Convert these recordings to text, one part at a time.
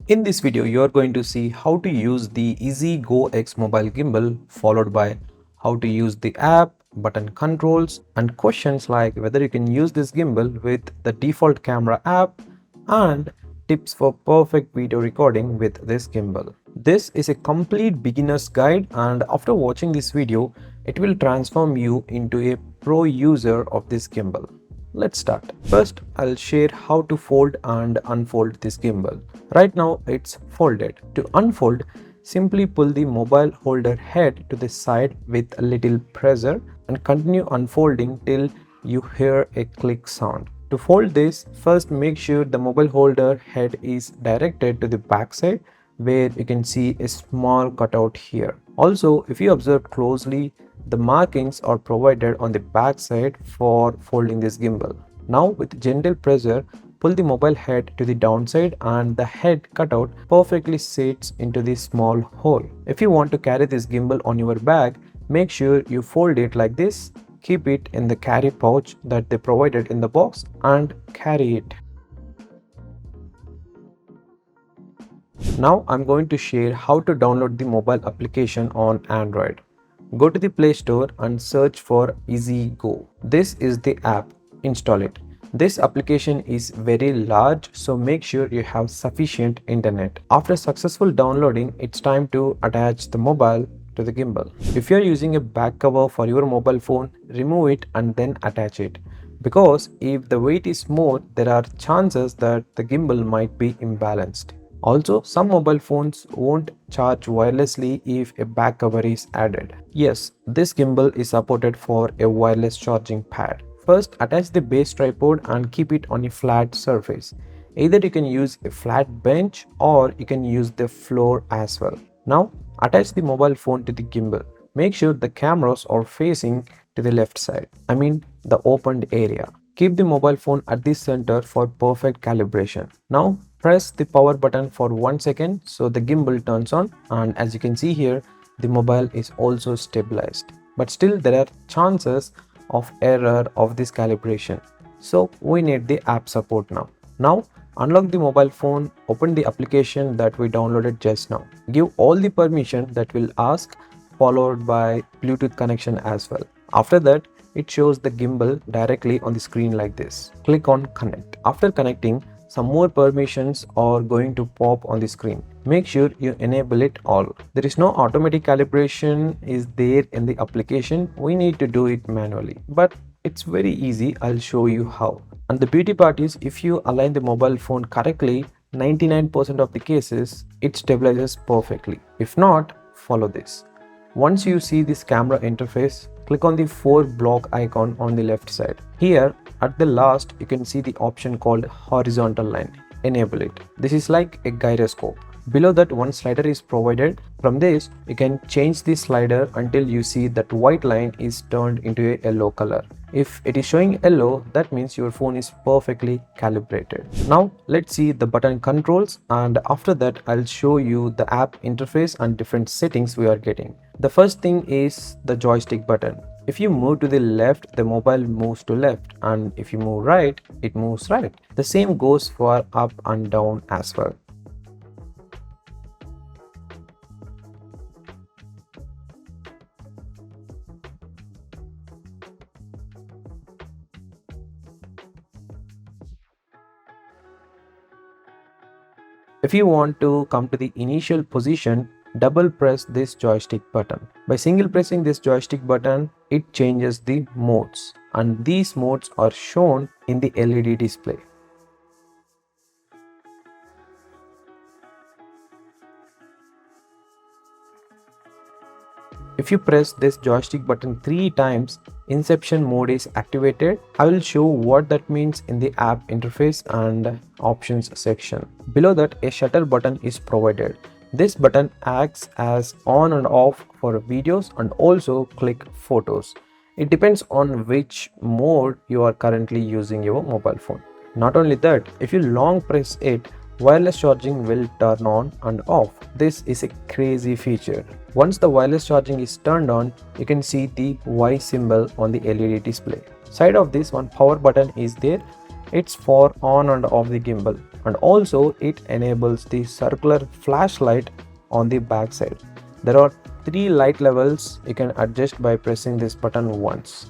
In this video, you are going to see how to use the IZI Go X mobile gimbal, followed by how to use the app, button controls, and questions like whether you can use this gimbal with the default camera app, and tips for perfect video recording with this gimbal. This is a complete beginner's guide, and after watching this video, it will transform you into a pro user of this gimbal. Let's start. First, I'll share how to fold and unfold this gimbal. Right now, it's folded. To unfold, simply pull the mobile holder head to the side with a little pressure and continue unfolding till you hear a click sound. To fold this, first make sure the mobile holder head is directed to the back side where you can see a small cutout here. Also, if you observe closely, the markings are provided on the back side for folding this gimbal. Now with gentle pressure, pull the mobile head to the downside and the head cutout perfectly sits into this small hole. If you want to carry this gimbal on your bag, make sure you fold it like this, keep it in the carry pouch that they provided in the box and carry it. Now I'm going to share how to download the mobile application on Android. Go to the Play Store and search for IZI Go. This is the app. Install it. This application is very large, so make sure you have sufficient internet. After successful downloading, it's time to attach the mobile to the gimbal. If you're using a back cover for your mobile phone, remove it and then attach it. Because if the weight is more, there are chances that the gimbal might be imbalanced. Also, some mobile phones won't charge wirelessly if a back cover is added. Yes, this gimbal is supported for a wireless charging pad. First, attach the base tripod and keep it on a flat surface. Either you can use a flat bench or you can use the floor as well. Now, attach the mobile phone to the gimbal. Make sure the cameras are facing to the left side, the opened area. Keep the mobile phone at the center for perfect calibration. Now, press the power button for 1 second so the gimbal turns on, and as you can see here, the mobile is also stabilized. But still there are chances of error of this calibration. So we need the app support now. Now unlock the mobile phone, open the application that we downloaded just now. Give all the permission that will ask, followed by Bluetooth connection as well. After that, it shows the gimbal directly on the screen like this. Click on connect. After connecting, some more permissions are going to pop on the screen. Make sure you enable it all. There is no automatic calibration is there in the application. We need to do it manually, but it's very easy. I'll show you how. And the beauty part is, if you align the mobile phone correctly, 99% of the cases it stabilizes perfectly. If not, follow this. Once you see this camera interface, click on the 4 block icon on the left side. Here at the last, you can see the option called horizontal line. Enable it. This is like a gyroscope. Below that, one slider is provided. From this, you can change the slider until you see that white line is turned into a yellow color. If it is showing yellow, that means your phone is perfectly calibrated. Now let's see the button controls, and after that I'll show you the app interface and different settings we are getting. The first thing is the joystick button. If you move to the left, the mobile moves to left, and if you move right, it moves right. The same goes for up and down as well. If you want to come to the initial position, double press this joystick button. By single pressing this joystick button, it changes the modes, and these modes are shown in the LED display. If you press this joystick button 3 times, Inception mode is activated. I will show what that means in the app interface and options section. Below that, a shutter button is provided. This button acts as on and off for videos and also click photos. It depends on which mode you are currently using your mobile phone. Not only that, if you long press it, wireless charging will turn on and off. This is a crazy feature. Once the wireless charging is turned on, you can see the Y symbol on the LED display. Side of this, one power button is there. It's for on and off the gimbal. and also it enables the circular flashlight on the back side. There are 3 light levels. You can adjust by pressing this button once.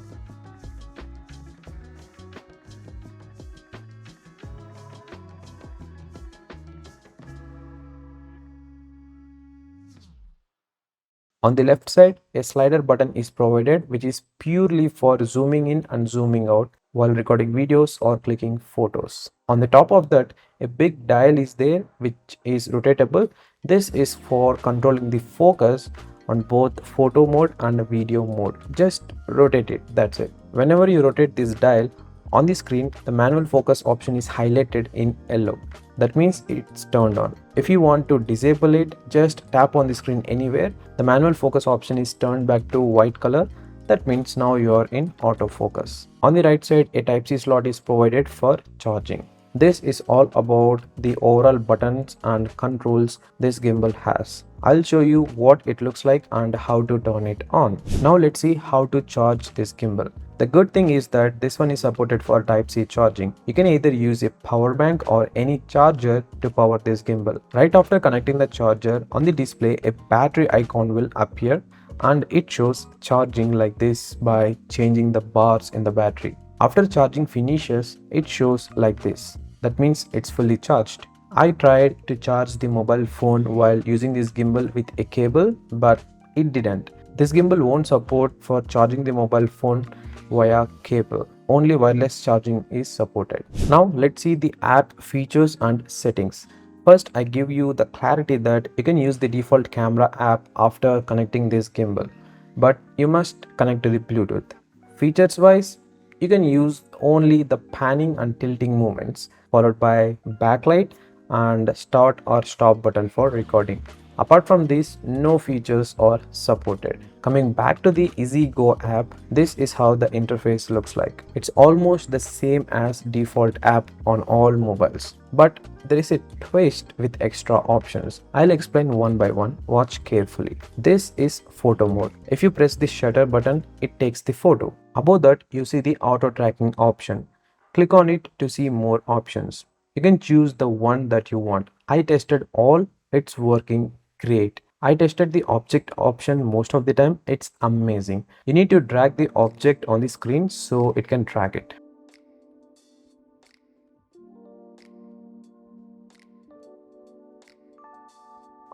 On the left side, a slider button is provided which is purely for zooming in and zooming out while recording videos or clicking photos. On the top of that, a big dial is there which is rotatable. This is for controlling the focus on both photo mode and video mode. Just rotate it, that's it. Whenever you rotate this dial, on the screen, the manual focus option is highlighted in yellow. That means it's turned on. If you want to disable it, just tap on the screen anywhere. The manual focus option is turned back to white color. That means now you are in autofocus. On the right side, a Type-C slot is provided for charging. This is all about the overall buttons and controls this gimbal has. I'll show you what it looks like and how to turn it on. Now let's see how to charge this gimbal. The good thing is that this one is supported for Type-C charging. You can either use a power bank or any charger to power this gimbal. Right after connecting the charger, on the display a battery icon will appear and it shows charging like this by changing the bars in the battery. After charging finishes, it shows like this. That means it's fully charged. I tried to charge the mobile phone while using this gimbal with a cable, but it didn't. This gimbal won't support for charging the mobile phone via cable. Only wireless charging is supported. Now let's see the app features and settings. First, I give you the clarity that you can use the default camera app after connecting this gimbal, but you must connect to the Bluetooth. Features wise, you can use only the panning and tilting movements, followed by backlight and start or stop button for recording. Apart from this, no features are supported. Coming back to the IZI Go app, this is how the interface looks like. It's almost the same as default app on all mobiles, but there is a twist with extra options. I'll explain one by one. Watch carefully. This is photo mode. If you press the shutter button, it takes the photo. Above that, you see the auto tracking option. Click on it to see more options. You can choose the one that you want. I tested all. It's working great. I tested the object option most of the time. It's amazing. You need to drag the object on the screen so it can track it.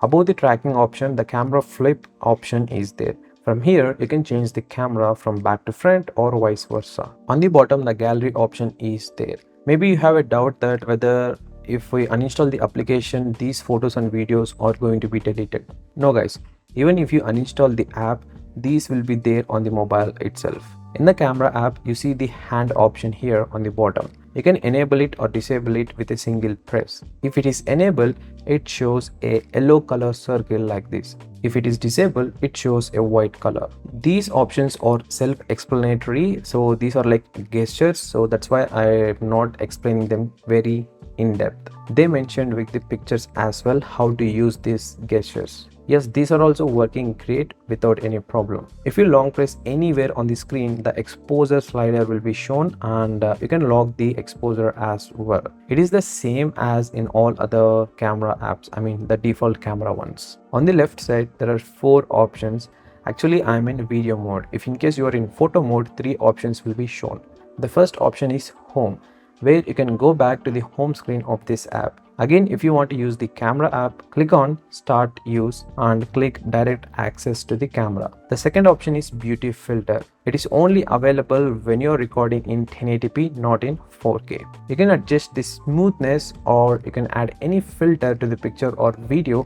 Above the tracking option, the camera flip option is there. From here, you can change the camera from back to front or vice versa. On the bottom, the gallery option is there. Maybe you have a doubt that whether if we uninstall the application, these photos and videos are going to be deleted. No guys, even if you uninstall the app, these will be there on the mobile itself. In the camera app, you see the hand option here on the bottom. You can enable it or disable it with a single press. If it is enabled, it shows a yellow color circle like this. If it is disabled, it shows a white color. These options are self-explanatory, so these are like gestures, so that's why I am not explaining them very in depth. They mentioned with the pictures as well how to use these gestures. Yes, these are also working great without any problem. If you long press anywhere on the screen, the exposure slider will be shown and you can lock the exposure as well. It is the same as in all other camera apps, I mean the default camera ones. On the left side, there are 4 options. Actually, I am in video mode. If in case you are in photo mode, 3 options will be shown. The first option is home, where you can go back to the home screen of this app. Again, if you want to use the camera app, click on start use and click direct access to the camera. The second option is beauty filter. It is only available when you're recording in 1080p, not in 4K. You can adjust the smoothness or you can add any filter to the picture or video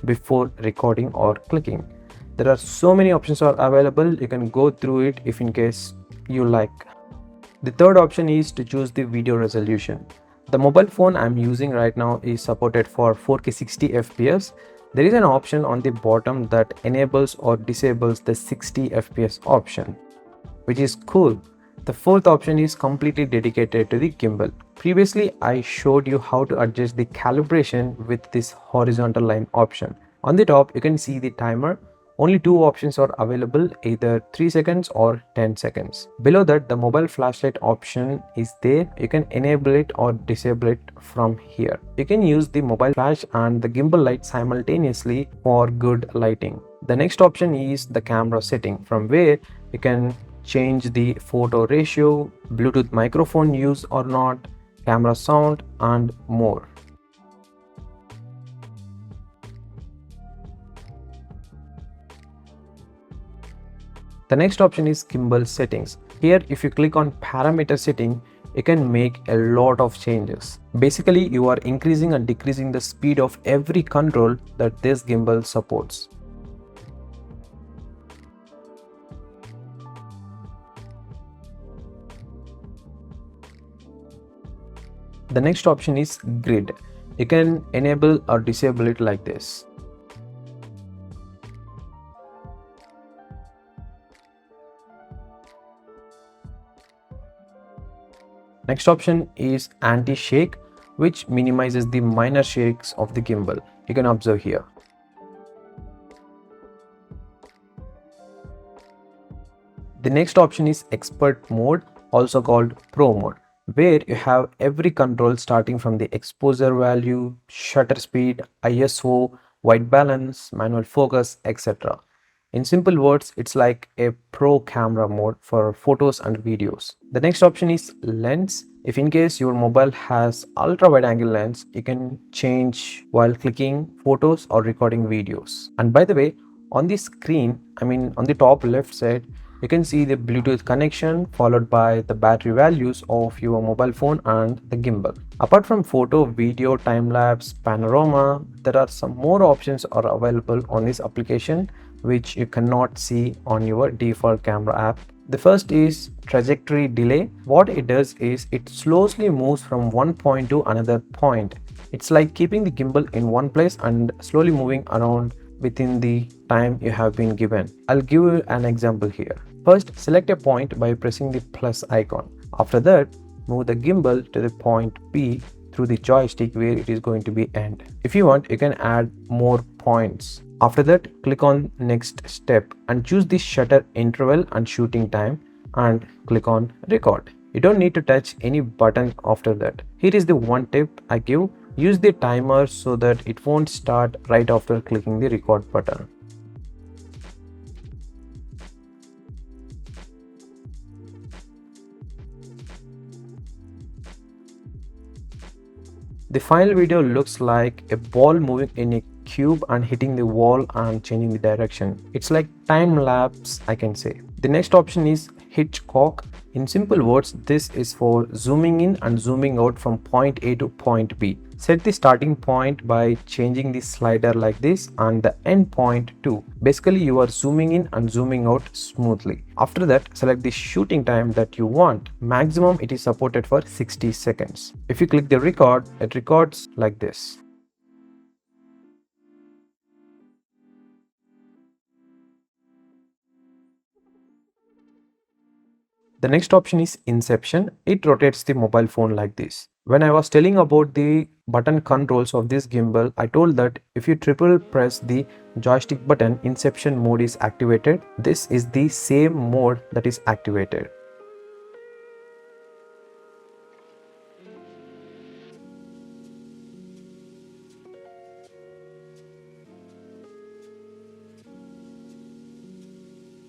before recording or clicking. There are so many options are available. You can go through it if in case you like. The third option is to choose the video resolution. The mobile phone I'm using right now is supported for 4K 60 FPS. There is an option on the bottom that enables or disables the 60 FPS option, which is cool. The fourth option is completely dedicated to the gimbal. Previously, I showed you how to adjust the calibration with this horizontal line option. On the top, you can see the timer. Only two options are available, either 3 seconds or 10 seconds. Below that, the mobile flashlight option is there. You can enable it or disable it from here. You can use the mobile flash and the gimbal light simultaneously for good lighting. The next option is the camera setting, from where you can change the photo ratio, Bluetooth microphone use or not, camera sound, and more. The next option is gimbal settings. Here, if you click on parameter setting, you can make a lot of changes. Basically, you are increasing and decreasing the speed of every control that this gimbal supports. The next option is grid. You can enable or disable it like this. Next option is anti-shake, which minimizes the minor shakes of the gimbal. You can observe here. The next option is expert mode, also called pro mode, where you have every control starting from the exposure value, shutter speed, ISO, white balance, manual focus, etc. In simple words, it's like a pro camera mode for photos and videos. The next option is lens. If in case your mobile has ultra wide angle lens, you can change while clicking photos or recording videos. And by the way, on the screen, on the top left side, you can see the Bluetooth connection followed by the battery values of your mobile phone and the gimbal. Apart from photo, video, time-lapse, panorama, there are some more options are available on this application which you cannot see on your default camera app. The first is trajectory delay. What it does is it slowly moves from one point to another point. It's like keeping the gimbal in one place and slowly moving around within the time you have been given. I'll give you an example here. First, select a point by pressing the plus icon. After that, move the gimbal to the point P through the joystick where it is going to be end. If you want, you can add more points. After that, click on next step and choose the shutter interval and shooting time and click on record. You don't need to touch any button after that. Here is the one tip I give. Use the timer so that it won't start right after clicking the record button. The final video looks like a ball moving in a cube and hitting the wall and changing the direction. It's like time lapse, I can say. The next option is Hitchcock. In simple words, this is for zooming in and zooming out from point A to point B. Set the starting point by changing the slider like this and the end point too. Basically, you are zooming in and zooming out smoothly. After that, select the shooting time that you want. Maximum it is supported for 60 seconds. If you click the record, it records like this. The next option is Inception. It rotates the mobile phone like this. When I was telling about the button controls of this gimbal, I told that if you triple press the joystick button, Inception mode is activated. This is the same mode that is activated.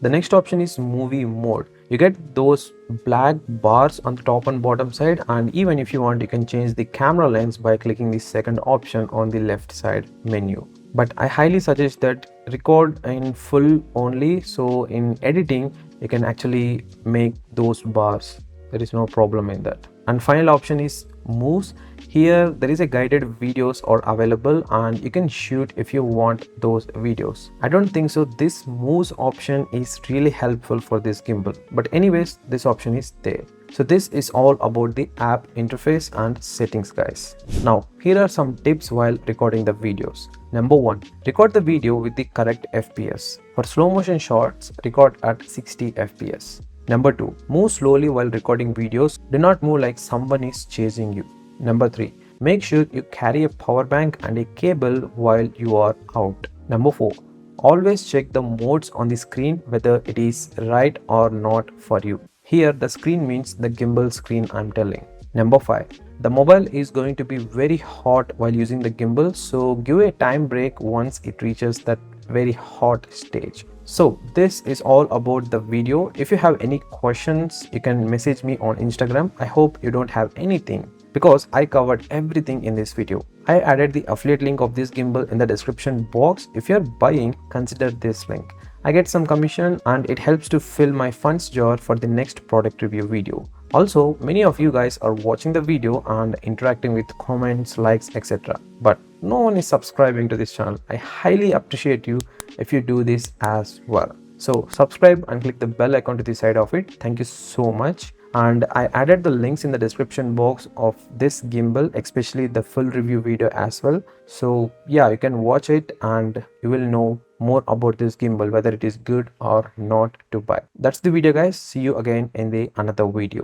The next option is movie mode. You get those black bars on the top and bottom side, and even if you want, you can change the camera lens by clicking the second option on the left side menu. But I highly suggest that record in full only, so in editing you can actually make those bars. There is no problem in that. And final option is moves. Here there is a guided videos are available and you can shoot if you want those videos. I don't think so this moves option is really helpful for this gimbal, but anyways, this option is there. So this is all about the app interface and settings, guys. Now here are some tips while recording the videos. Number 1, record the video with the correct FPS. For slow motion shots, record at 60 FPS. Number 2, move slowly while recording videos. Do not move like someone is chasing you. Number 3, make sure you carry a power bank and a cable while you are out. Number 4, Always check the modes on the screen whether it is right or not for you. Here the screen means the gimbal screen I'm telling. Number 5. The mobile is going to be very hot while using the gimbal, so give a time break once it reaches that very hot stage. So this is all about the video. If you have any questions, you can message me on Instagram. I hope you don't have anything because I covered everything in this video. I added the affiliate link of this gimbal in the description box. If you're buying, consider this link. I get some commission and it helps to fill my funds jar for the next product review video. Also, many of you guys are watching the video and interacting with comments, likes, etc. But no one is subscribing to this channel. I highly appreciate you if you do this as well. So subscribe and click the bell icon to the side of it. Thank you so much. And I added the links in the description box of this gimbal, especially the full review video as well. So yeah, you can watch it and you will know more about this gimbal, whether it is good or not to buy. That's the video guys. See you again in the another video.